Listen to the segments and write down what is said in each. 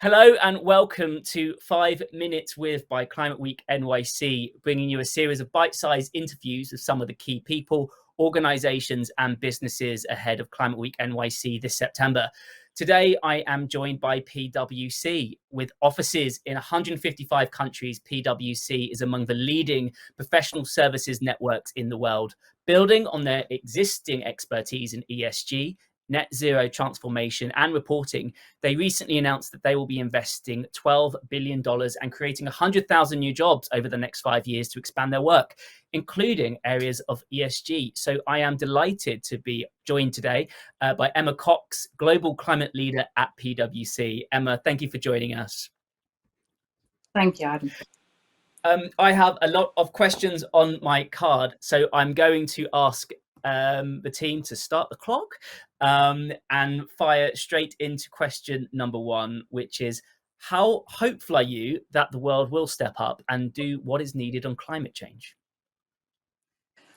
Hello and welcome to 5 Minutes with by Climate Week NYC, bringing you a series of bite-sized interviews with some of the key people, organizations and businesses ahead of Climate Week NYC this September. Today, I am joined by PwC. With offices in 155 countries, PwC is among the leading professional services networks in the world. Building on their existing expertise in ESG, net zero transformation and reporting, they recently announced that they will be investing $12 billion and creating 100,000 new jobs over the next 5 years to expand their work, including areas of ESG. So I am delighted to be joined today by Emma Cox, Global Climate Leader at PwC. Emma, thank you for joining us. Thank you, Adam. I have a lot of questions on my card, so I'm going to ask the team to start the clock and fire straight into question number one, which is, how hopeful are you that the world will step up and do what is needed on climate change?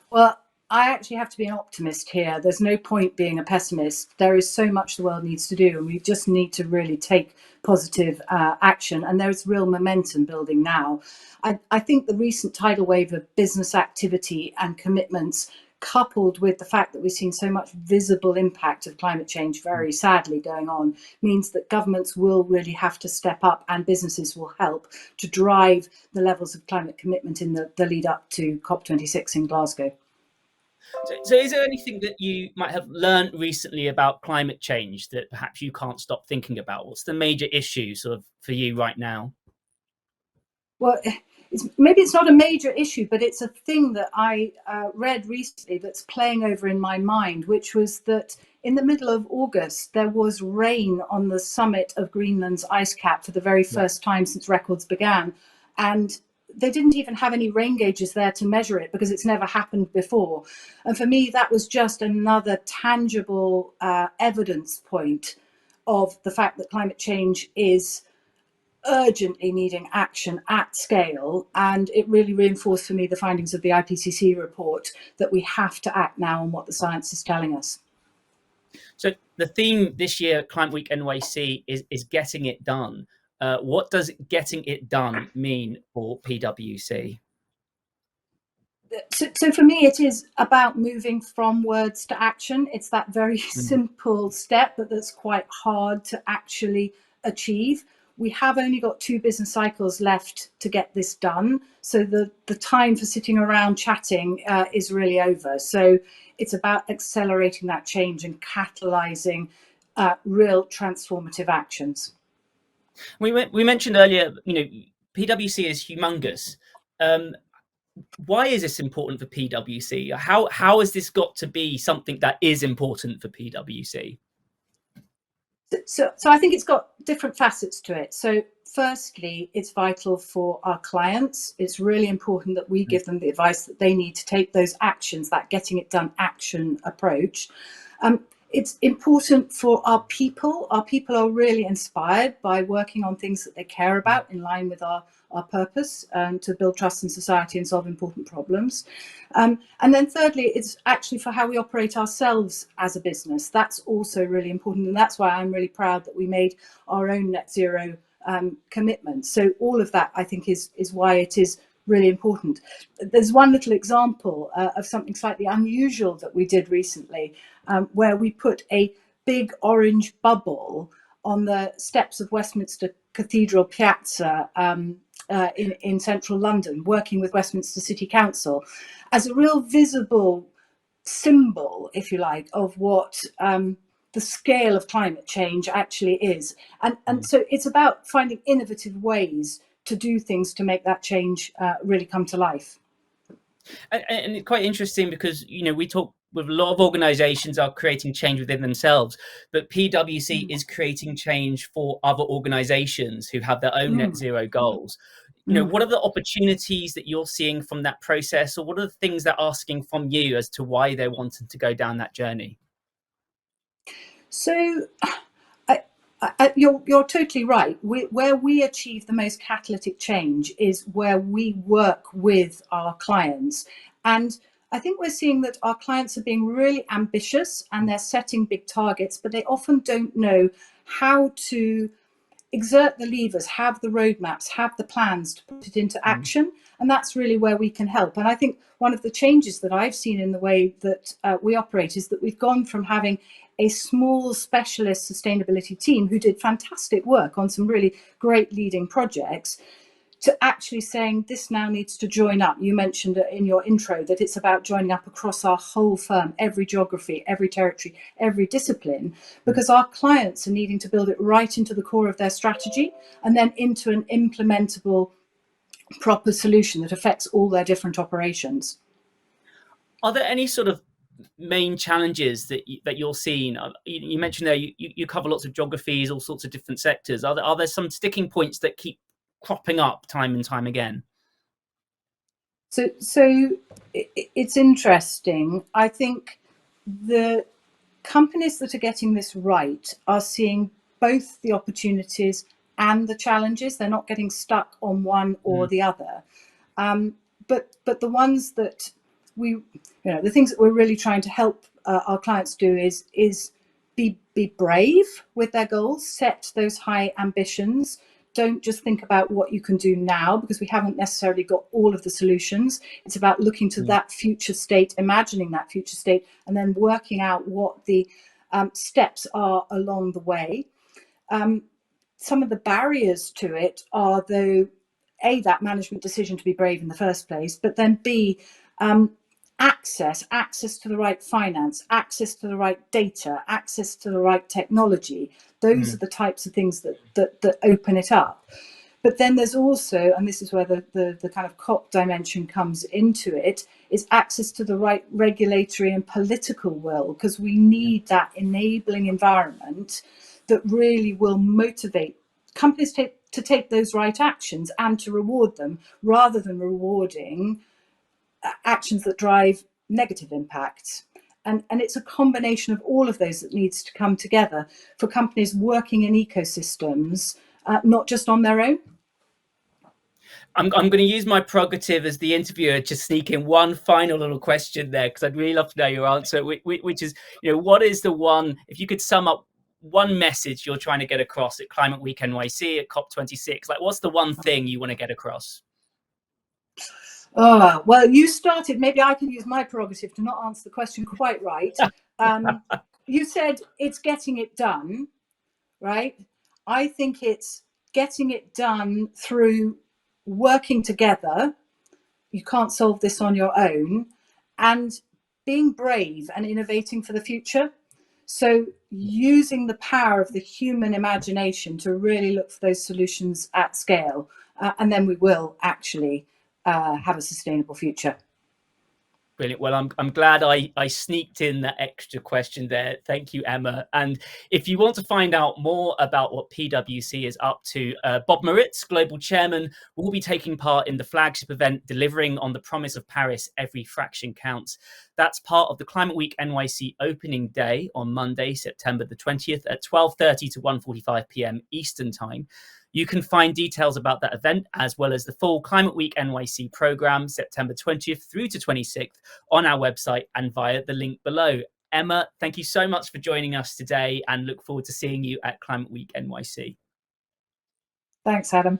Well, I actually have to be an optimist here. There's no point being a pessimist. There is so much the world needs to do, and we just need to really take positive action. And there is real momentum building now. I think the recent tidal wave of business activity and commitments, coupled with the fact that we've seen so much visible impact of climate change, very sadly, going on, means that governments will really have to step up and businesses will help to drive the levels of climate commitment in the lead up to COP26 in Glasgow. So is there anything that you might have learned recently about climate change that perhaps you can't stop thinking about? What's the major issue sort of for you right now? Well, maybe it's not a major issue, but it's a thing that I read recently that's playing over in my mind, which was that in the middle of August, there was rain on the summit of Greenland's ice cap for the very first time since records began. And they didn't even have any rain gauges there to measure it because it's never happened before. And for me, that was just another tangible evidence point of the fact that climate change is urgently needing action at scale, and it really reinforced for me the findings of the IPCC report that we have to act now on what the science is telling us. So the theme this year at Climate Week NYC is getting it done. What does getting it done mean for PwC? So for me, it is about moving from words to action. It's that very simple step, but that's quite hard to actually achieve. We have only got 2 business cycles left to get this done. So the time for sitting around chatting is really over. So it's about accelerating that change and catalyzing real transformative actions. We mentioned earlier, PwC is humongous. Why is this important for PwC? How has this got to be something that is important for PwC? So I think it's got different facets to it. So firstly, it's vital for our clients. It's really important that we give them the advice that they need to take those actions, that getting it done action approach. It's important for our people. Our people are really inspired by working on things that they care about in line with our purpose, to build trust in society and solve important problems. And then thirdly, it's actually for how we operate ourselves as a business. That's also really important. And that's why I'm really proud that we made our own net zero commitment. So all of that, I think, is why it is really important. There's one little example of something slightly unusual that we did recently, where we put a big orange bubble on the steps of Westminster Cathedral Piazza in central London, working with Westminster City Council, as a real visible symbol, if you like, of what the scale of climate change actually is. And so it's about finding innovative ways to do things to make that change really come to life. And it's quite interesting because, we talk with a lot of organizations are creating change within themselves, but PwC is creating change for other organizations who have their own net zero goals. What are the opportunities that you're seeing from that process, or what are the things they're asking from you as to why they're wanting to go down that journey? So you're totally right. Where we achieve the most catalytic change is where we work with our clients. And I think we're seeing that our clients are being really ambitious and they're setting big targets, but they often don't know how to exert the levers, have the roadmaps, have the plans to put it into action. And that's really where we can help. And I think one of the changes that I've seen in the way that we operate is that we've gone from having a small specialist sustainability team who did fantastic work on some really great leading projects, to actually saying this now needs to join up. You mentioned in your intro that it's about joining up across our whole firm, every geography, every territory, every discipline, because our clients are needing to build it right into the core of their strategy and then into an implementable, proper solution that affects all their different operations. Are there any sort of main challenges that you're seeing? You mentioned there you cover lots of geographies, all sorts of different sectors. Are there some sticking points that keep cropping up time and time again? So it's interesting. I think the companies that are getting this right are seeing both the opportunities and the challenges. They're not getting stuck on one or the other. But the ones that the things that we're really trying to help our clients do is be brave with their goals, set those high ambitions. Don't just think about what you can do now, because we haven't necessarily got all of the solutions. It's about looking to that future state, imagining that future state, and then working out what the steps are along the way. Some of the barriers to it are, though, A, that management decision to be brave in the first place, but then B, access to the right finance, access to the right data, access to the right technology. Those are the types of things that open it up. But then there's also, and this is where the kind of COP dimension comes into it, is access to the right regulatory and political will, because we need that enabling environment that really will motivate companies to take those right actions and to reward them, rather than rewarding actions that drive negative impacts. And it's a combination of all of those that needs to come together for companies working in ecosystems, not just on their own. I'm going to use my prerogative as the interviewer to sneak in one final little question there, because I'd really love to know your answer, which is, what is the one, if you could sum up one message you're trying to get across at Climate Week NYC, at COP26, like what's the one thing you want to get across? Oh, well, you started, maybe I can use my prerogative to not answer the question quite right. You said it's getting it done, right? I think it's getting it done through working together. You can't solve this on your own, and being brave and innovating for the future. So using the power of the human imagination to really look for those solutions at scale, and then we will actually have a sustainable future. Brilliant. Well, I'm glad I sneaked in that extra question there. Thank you, Emma. And if you want to find out more about what PwC is up to, Bob Moritz, Global Chairman, will be taking part in the flagship event, Delivering on the Promise of Paris, Every Fraction Counts. That's part of the Climate Week NYC opening day on Monday, September the 20th at 12:30 to 1:45 p.m. Eastern Time. You can find details about that event, as well as the full Climate Week NYC program, September 20th through to 26th, on our website and via the link below. Emma, thank you so much for joining us today, and look forward to seeing you at Climate Week NYC. Thanks, Adam.